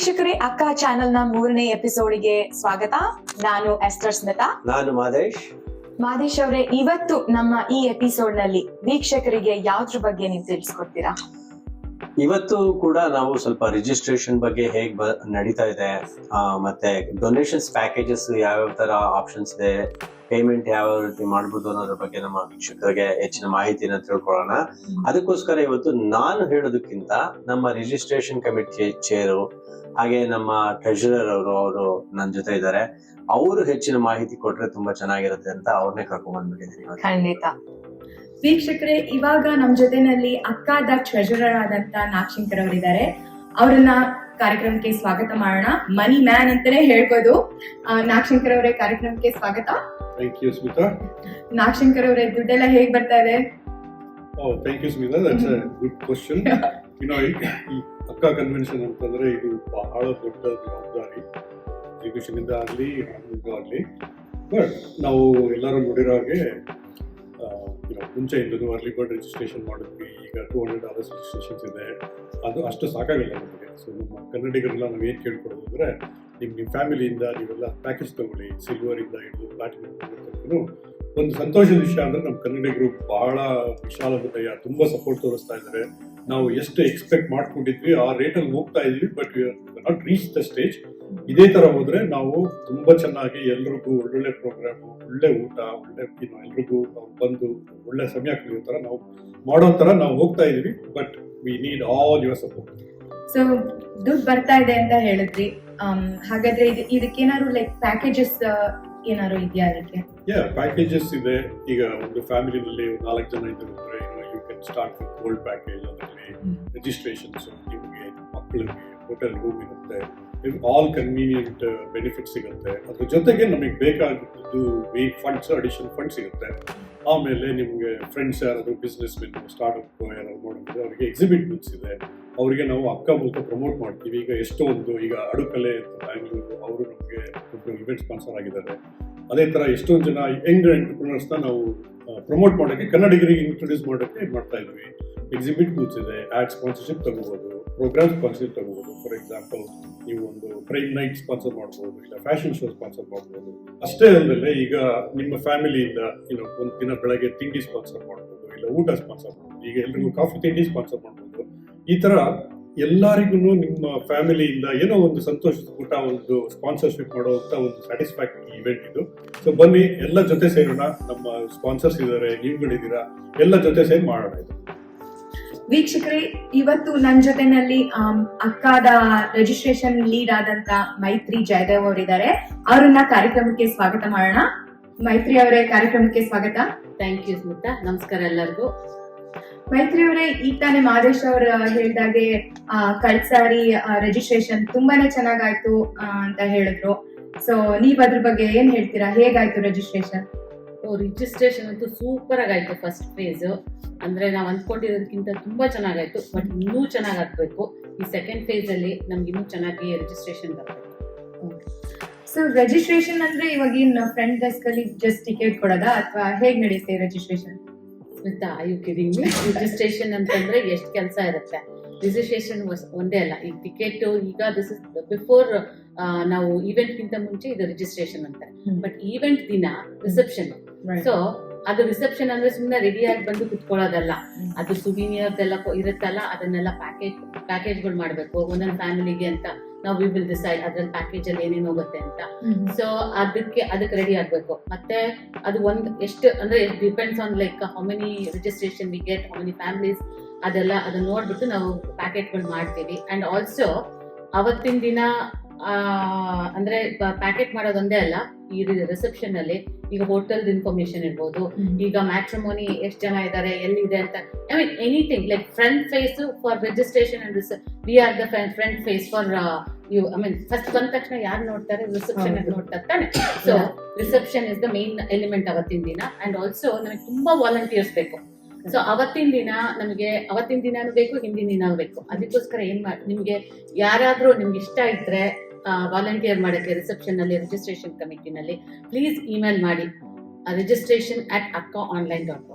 ವೀಕ್ಷಕರೇ, ಅಕ್ಕ ಚಾನೆಲ್ನ 3ನೇ ಎಪಿಸೋಡಿಗೆ ಸ್ವಾಗತ. ನಾನು ಎಸ್ಟರ್ ಸ್ಮಿತಾ. ನಾನು ಮಾದೇಶ್ ಅವರೇ, ಇವತ್ತು ನಮ್ಮ ಈ ಎಪಿಸೋಡ್ ನಲ್ಲಿ ವೀಕ್ಷಕರಿಗೆ ಯಾವ್ದ್ರ ಬಗ್ಗೆ ನೀವು ತಿಳಿಸ್ಕೊಡ್ತೀರಾ? ಇವತ್ತು ಕೂಡ ನಾವು ಸ್ವಲ್ಪ ರಿಜಿಸ್ಟ್ರೇಷನ್ ಬಗ್ಗೆ ಹೇಗ್ ನಡೀತಾ ಇದೆ, ಮತ್ತೆ ಡೊನೇಷನ್ಸ್ ಪ್ಯಾಕೇಜಸ್ ಯಾವ್ಯಾವ ತರ ಆಪ್ಷನ್ಸ್ ಇದೆ, ಪೇಮೆಂಟ್ ಯಾವ ರೀತಿ ಮಾಡ್ಬೋದು ಅನ್ನೋದ್ರ ಬಗ್ಗೆ ನಮ್ಮ ವೀಕ್ಷಕರಿಗೆ ಹೆಚ್ಚಿನ ಮಾಹಿತಿನ ತಿಳ್ಕೊಳ್ಳೋಣ. ಅದಕ್ಕೋಸ್ಕರ ಇವತ್ತು ನಾನು ಹೇಳೋದಕ್ಕಿಂತ ನಮ್ಮ ರಿಜಿಸ್ಟ್ರೇಷನ್ ಕಮಿಟಿ ಚೇರು ಹಾಗೆ ನಮ್ಮ ಟ್ರೆಷರರ್ ಅವರು ನನ್ನ ಜೊತೆ ಇದ್ದಾರೆ. ಅವರು ಹೆಚ್ಚಿನ ಮಾಹಿತಿ ಕೊಟ್ರೆ ತುಂಬಾ ಚೆನ್ನಾಗಿರುತ್ತೆ ಅಂತ ಅವ್ರನ್ನೇ ಕರ್ಕೊಂಡ್ ಬಂದ್ಬಿಟ್ಟಿದ್ದೀನಿ. ಖಂಡಿತ. ವೀಕ್ಷಕರೇ, ಇವಾಗ ನಮ್ ಜೊತೆನಲ್ಲಿ ಅಕ್ಕಾದ ಟ್ರೆಷರರ್ ಆದಂತ ನಾಗಶಂಕರ್ ಅವರಿದ್ದಾರೆ. ಅವರನ್ನ ಕಾರ್ಯಕ್ರಮಕ್ಕೆ ಸ್ವಾಗತ ಮಾಡೋಣ. ಮನಿ ಮ್ಯಾನ್ ಅಂತಾನೆ ಹೇಳ್ಬೋದು. ನಾಗಶಂಕರ್ ಅವರೇ, ಕಾರ್ಯಕ್ರಮಕ್ಕೆ ಸ್ವಾಗತ. Thank you Smita. ನಾಗಶಂಕರ್ ಅವರೇ, ದುಡ್ಡೆಲ್ಲ ಹೇಗ್ ಬರ್ತಾ ಇದೆ? Thank you Smita, that's a good question. ಈ ಅಕ್ಕ ಕನ್ವೆನ್ಷನ್ ಅಂತಂದ್ರೆ ಇದು ಬಹಳ ದೊಡ್ಡ ಜವಾಬ್ದಾರಿ, ಎಜುಕೇಶನ್ ಇಂದ ಆಗಲಿ ಹಣದಿಂದ ಆಗಲಿ. ಬಟ್ ನಾವು ಎಲ್ಲರೂ ನೋಡಿರೋ ಹಾಗೆ ಮುಂಚೆಯಿಂದಲೂ ಅರ್ಲಿ ಬರ್ಡ್ ರಿಜಿಸ್ಟ್ರೇಷನ್ ಮಾಡಿದ್ವಿ. ಈಗ $200 ರಿಜಿಸ್ಟ್ರೇಷನ್ಸ್ ಇದೆ. ಅದು ಅಷ್ಟು ಸಾಕಾಗಲ್ಲ ನಮಗೆ. ಸೊ ನಮ್ಮ ಕನ್ನಡಿಗರೆಲ್ಲ ನಾವು ಏನು ಕೇಳ್ಕೊಡೋದು ಅಂದರೆ, ನಿಮ್ಮ ಫ್ಯಾಮಿಲಿಯಿಂದ ನೀವೆಲ್ಲ ಪ್ಯಾಕೇಜ್ ತಗೊಳ್ಳಿ. ಸಿಲ್ವರಿಂದ ಹಿಡಿದು ಪ್ಲಾಟಿನಮ್ ಒಂದು ಸಂತೋಷದ ವಿಷಯ ಅಂದರೆ ನಮ್ಮ ಕನ್ನಡಿಗರು ಬಹಳ ವಿಶಾಲ ಹೃದಯ, ತುಂಬ ಸಪೋರ್ಟ್ ತೋರಿಸ್ತಾ ಇದ್ದಾರೆ. ನಾವು ಎಷ್ಟು ಎಕ್ಸ್ಪೆಕ್ಟ್ ಮಾಡ್ಕೊಂಡಿದ್ವಿ ಆ ರೇಟಲ್ಲಿ ಹೋಗ್ತಾ ಇದೀವಿ. But we are not reach the stage. ಇದೇ ತರ ಹೋದ್ರೆ ನಾವು ತುಂಬಾ ಚೆನ್ನಾಗಿ ಎಲ್ರಿಗೂ ಒಳ್ಳೊಳ್ಳೆ ಪ್ರೋಗ್ರಾಮು, ಒಳ್ಳೆ ಊಟ, ಒಳ್ಳೆ ಎಲ್ರಿಗೂ ಬಂದು ಒಳ್ಳೆ ಸಮಯ ಕಳೆಯೋ ತರ ನಾವು ಮಾಡೋ ತರ ನಾವು ಹೋಗ್ತಾ ಇದೀವಿ. But we need all your support. So ದುಡ್ಡು ಬರ್ತಾ ಇದೆ ಅಂತ ಹೇಳಿದ್ರಿ. ಹಾಗಾದ್ರೆ ಇದಕ್ಕೇನಾದ್ರು ಲೈಕ್ ಪ್ಯಾಕೇಜಸ್ ಏನಾದ್ರು ಇದೆಯಾ? ಅದಕ್ಕೆ ಪ್ಯಾಕೇಜಸ್ ಇದೆ. ಈಗ ಒಂದು ಫ್ಯಾಮಿಲಿನಲ್ಲಿ 4 ಜನ ಇದ್ರೆ you can start with gold package. ಅದರಲ್ಲಿ ರಿಜಿಸ್ಟ್ರೇಷನ್ಸ್, ನಿಮಗೆ ಮಕ್ಕಳಿಗೆ ಹೋಟೆಲ್ ರೂಮ್ ಇರುತ್ತೆ, ಆಲ್ ಕನ್ವೀನಿಯಂಟ್ ಬೆನಿಫಿಟ್ ಸಿಗುತ್ತೆ. ಅದ್ರ ಜೊತೆಗೆ ನಮಗೆ ಬೇಕಾಗಿದ್ದು ಫಂಡ್ಸ್, ಅಡಿಷನಲ್ ಫಂಡ್ ಸಿಗುತ್ತೆ. ಆಮೇಲೆ ನಿಮಗೆ ಫ್ರೆಂಡ್ಸ್ ಯಾರಾದ್ರು ಬಿಸ್ನೆಸ್ ಮೆನ್, ಸ್ಟಾರ್ಟ್ಅಪ್ ಯಾರಾದ್ರು ಮಾಡಿದ್ರೆ ಅವರಿಗೆ ಎಕ್ಸಿಬಿಟ್ ಬುಕ್ಸ್ ಇದೆ. ಅವರಿಗೆ ನಾವು ಅಕ್ಕ ಮೂಲಕ ಪ್ರಮೋಟ್ ಮಾಡ್ತೀವಿ. ಈಗ ಈಗ ಅಡುಕಲೆ ಅಂತ ಬ್ಯಾಂಗ್ಳೂರು, ಅವರು ನಮಗೆ ಒಂದು ಇವೆಂಟ್ ಸ್ಪಾನ್ಸರ್ ಆಗಿದ್ದಾರೆ. ಅದೇ ಥರ ಎಷ್ಟೊಂದು ಜನ ಯಂಗ್ ಎಂಟರ್ಪ್ರಿನರ್ಸ್ನ ನಾವು ಪ್ರಮೋಟ್ ಮಾಡೋಕ್ಕೆ, ಕನ್ನಡಿಗರಿಗೆ ಇಂಟ್ರೊಡ್ಯೂಸ್ ಮಾಡೋಕ್ಕೆ ಮಾಡ್ತಾ ಇದ್ವಿ. ಎಕ್ಸಿಬಿಟ್ ಬೂತ್ಸ್ ಇದೆ, ಆ್ಯಡ್ ಸ್ಪಾನ್ಸರ್ಶಿಪ್ ತಗೋಬೋದು, ಪ್ರೋಗ್ರಾಮ್ ಸ್ಪಾನ್ಸರ್ಶಿಪ್ ತಗೋಬೋದು. ಫಾರ್ ಎಕ್ಸಾಂಪಲ್, ನೀವು ಒಂದು ಪ್ರೈಮ್ ನೈಟ್ ಸ್ಪಾನ್ಸರ್ ಮಾಡ್ಬೋದು, ಇಲ್ಲ ಫ್ಯಾಷನ್ ಶೋ ಸ್ಪಾನ್ಸರ್ ಮಾಡ್ಬೋದು. ಅಷ್ಟೇ ಅಲ್ಲದೆ ಈಗ ನಿಮ್ಮ ಫ್ಯಾಮಿಲಿಯಿಂದ ಒಂದು ದಿನ ಬೆಳಗ್ಗೆ ತಿಂಡಿ ಸ್ಪಾನ್ಸರ್ ಮಾಡ್ಬೋದು, ಇಲ್ಲ ಊಟ ಸ್ಪಾನ್ಸರ್ ಮಾಡ್ಬೋದು. ಈಗ ಎಲ್ರಿಗೂ ಕಾಫಿ ತಿಂಡಿ ಸ್ಪಾನ್ಸರ್ ಮಾಡ್ಬೋದು. ಈ ಥರ ಎಲ್ಲರಿಗೂ ನಿಮ್ಮ ಫ್ಯಾಮಿಲಿಯಿಂದ ಏನೋ ಒಂದು ಸಂತೋಷ ಊಟ, ಒಂದು ಸ್ಪಾನ್ಸರ್ಶಿಪ್ ಮಾಡುವಂಥ ಒಂದು ಸ್ಯಾಟಿಸ್ಫ್ಯಾಕ್ಟರಿ ಇವೆಂಟ್ ಇದು. ಸೊ ಬನ್ನಿ, ಎಲ್ಲ ಜೊತೆ ಸೇರೋಣ. ನಮ್ಮ ಸ್ಪಾನ್ಸರ್ಸ್ ಇದ್ದಾರೆ, ನೀವುಗಳಿದ್ದೀರಾ, ಎಲ್ಲ ಜೊತೆ ಸೇರಿ ಮಾಡೋಣ ಇದು. ವೀಕ್ಷಕರೇ, ಇವತ್ತು ನನ್ನ ಜೊತೆನಲ್ಲಿ ಅಕ್ಕಾದ ರಿಜಿಸ್ಟ್ರೇಷನ್ ಲೀಡ್ ಆದಂತ ಮೈತ್ರಿ ಜಯದೇವ್ ಅವರಿದ್ದಾರೆ. ಅವರನ್ನ ಕಾರ್ಯಕ್ರಮಕ್ಕೆ ಸ್ವಾಗತ ಮಾಡೋಣ. ಮೈತ್ರಿ ಅವರೇ, ಕಾರ್ಯಕ್ರಮಕ್ಕೆ ಸ್ವಾಗತ. Thank you Smita. ನಮಸ್ಕಾರ ಎಲ್ಲರಿಗೂ. ಮೈತ್ರಿ ಅವರೇ, ಈಗ ತಾನೇ ಮಾದೇಶ್ ಅವರು ಹೇಳಿದಾಗೆ ಕಳೆದ ಸಾರಿ ರಿಜಿಸ್ಟ್ರೇಷನ್ ತುಂಬಾನೇ ಚೆನ್ನಾಗಾಯ್ತು ಅಂತ ಹೇಳಿದ್ರು. ಸೊ ನೀವ್ ಅದ್ರ ಬಗ್ಗೆ ಏನ್ ಹೇಳ್ತೀರಾ? ಹೇಗಾಯ್ತು ರಿಜಿಸ್ಟ್ರೇಷನ್? ರಿಜಿಸ್ಟ್ರೇಷನ್ ಅಂತೂ ಸೂಪರ್ ಆಗಾಯ್ತು. ಫಸ್ಟ್ ಫೇಸ್ ಅಂದ್ರೆ ನಾವು ಅಂದ್ಕೊಂಡಿರೋದಕ್ಕಿಂತ ತುಂಬಾ ಚೆನ್ನಾಗಾಯ್ತು. ಬಟ್ ಇನ್ನೂ ಚೆನ್ನಾಗಾಗ್ಬೇಕು. ಈ ಸೆಕೆಂಡ್ ಫೇಸ್ ಅಲ್ಲಿ ನಮ್ಗೆ ಇನ್ನೂ ಚೆನ್ನಾಗಿ ರಿಜಿಸ್ಟ್ರೇಷನ್ ಬರಬೇಕು. ಸೊ ರಿಜಿಸ್ಟ್ರೇಷನ್ ಅಂದ್ರೆ ಇವಾಗಿನ ಫ್ರಂಟ್ ಡೆಸ್ಕ್ ಅಲ್ಲಿ ಜಸ್ಟ್ ಟಿಕೆಟ್ ಕೊಡೋದಾ, ಅಥವಾ ಹೇಗ್ ನಡೆಯುತ್ತೆ registration? Smita, you kidding me? Registration ಅಂತಂದ್ರೆ ಎಷ್ಟು ಕೆಲಸ ಇರುತ್ತೆ. ರಿಜಿಸ್ಟ್ರೇಷನ್ ಒಂದೇ ಅಲ್ಲ. ಈ ಟಿಕೆಟ್, ಈಗ ದಿಸ್ ಇಸ್ ಬಿಫೋರ್, ನಾವು ಈವೆಂಟ್ ಗಿಂತ ಮುಂಚೆ ಇದು ರಿಜಿಸ್ಟ್ರೇಷನ್ ಅಂತಾರೆ. ಬಟ್ ಈವೆಂಟ್ ದಿನ ರಿಸೆಪ್ಷನ್. ಸೊ ಅದು ರಿಸೆಪ್ಷನ್ ಅಂದ್ರೆ ಸುಮ್ಮನೆ ರೆಡಿಯಾಗಿ ಬಂದು ಕುತ್ಕೊಳ್ಳೋದಲ್ಲ. ಅದು ಸುವಿನಿಯರ್ದೆಲ್ಲ ಇರುತ್ತಲ್ಲ, ಅದನ್ನೆಲ್ಲ ಪ್ಯಾಕೇಜ್ಗಳು ಮಾಡಬೇಕು ಒಂದೊಂದು ಫ್ಯಾಮಿಲಿಗೆ ಅಂತ. ನಾವು ವಿ ವಿಲ್ ಡಿಸೈಡ್ ಅದ್ರಲ್ಲಿ ಪ್ಯಾಕೇಜ್ ಅಲ್ಲಿ ಏನೇನು ಹೋಗುತ್ತೆ ಅಂತ. ಸೊ ಅದಕ್ಕೆ ರೆಡಿ ಆಗ್ಬೇಕು. ಮತ್ತೆ ಅದು ಎಷ್ಟು ಅಂದ್ರೆ depends on like how many registration we get, how many families, ಅದನ್ನ ನೋಡ್ಬಿಟ್ಟು ನಾವು ಪ್ಯಾಕೆಟ್ಗಳು ಮಾಡ್ತೀವಿ. ಅಂಡ್ ಆಲ್ಸೋ ಅವತ್ತಿನ ದಿನ ಅಂದ್ರೆ ಪ್ಯಾಕೆಟ್ ಮಾಡೋದೊಂದೇ ಅಲ್ಲ, ಈ ರಿಸೆಪ್ಷನ್ ಅಲ್ಲಿ ಈಗ ಹೋಟೆಲ್ ಇನ್ಫಾರ್ಮೇಶನ್ ಇರ್ಬೋದು, ಈಗ ಮ್ಯಾಟ್ರಿಮೋನಿ ಎಷ್ಟು ಜನ ಇದ್ದಾರೆ, ಎಲ್ಲಿದೆ ಅಂತ, I mean anything like front face for registration and we are the front face for you. I mean first ಬಂದ ತಕ್ಷಣ ಯಾರು ನೋಡ್ತಾರೆ? ರಿಸೆಪ್ಷನ್ ಅಲ್ಲಿ ನೋಡ್ತಾರೆ ತಾನೆ. So reception is the main element ಅವತ್ತಿನ ದಿನ. ಅಂಡ್ ಆಲ್ಸೋ ನಮಗೆ ತುಂಬಾ ವಾಲಂಟಿಯರ್ಸ್ ಬೇಕು. ಸೊ ಅವತ್ತಿನ ದಿನಾನು ಬೇಕು, ಹಿಂದಿನ ದಿನ ಬೇಕು. ಅದಕ್ಕೋಸ್ಕರ ನಿಮ್ಗೆ ಯಾರಾದ್ರೂ ನಿಮ್ಗೆ ಇಷ್ಟ ಇದ್ರೆ ವಾಲಂಟಿಯರ್ ಮಾಡೋಕ್ಕೆ ರಿಸೆಪ್ಷನ್ ಅಲ್ಲಿ, ರಿಜಿಸ್ಟ್ರೇಷನ್ ಕಮಿಟಿನಲ್ಲಿ, ಪ್ಲೀಸ್ ಇಮೇಲ್ ಮಾಡಿ registration@akkaonline.com.